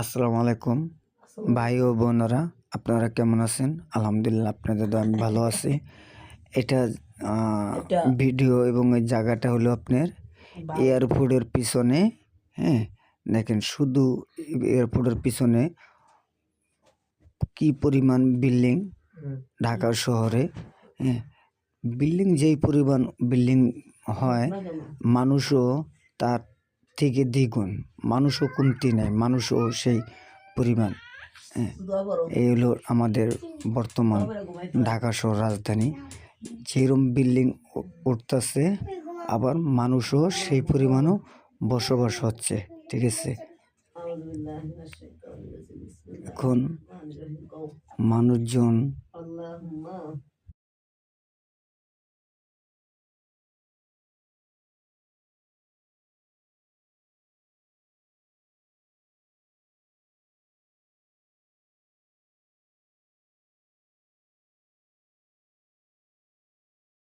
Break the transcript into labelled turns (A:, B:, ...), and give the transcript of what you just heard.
A: আসসালামু আলাইকুম ভাই ও বোনেরা, আপনারা কেমন আছেন? আলহামদুলিল্লাহ, আপনাদের দোয়ায় আমি ভালো আছি। এটা ভিডিও এবং এই জায়গাটা হলো আপনার এয়ারপোর্টের পিছনে। হ্যাঁ, দেখেন শুধু এয়ারপোর্টের পিছনে কি পরিমাণ বিল্ডিং ঢাকা শহরে। হ্যাঁ, বিল্ডিং যেই পরিমাণ বিল্ডিং হয়, মানুষও তার থেকে দ্বিগুণ, মানুষও কমতি নেই, মানুষও সেই পরিমাণ। হ্যাঁ, এই হলো আমাদের বর্তমান ঢাকা শহর রাজধানী। যেরকম বিল্ডিং উঠতেছে, আবার মানুষও সেই পরিমাণও বসবাস হচ্ছে। ঠিক আছে, এখন মানুষজন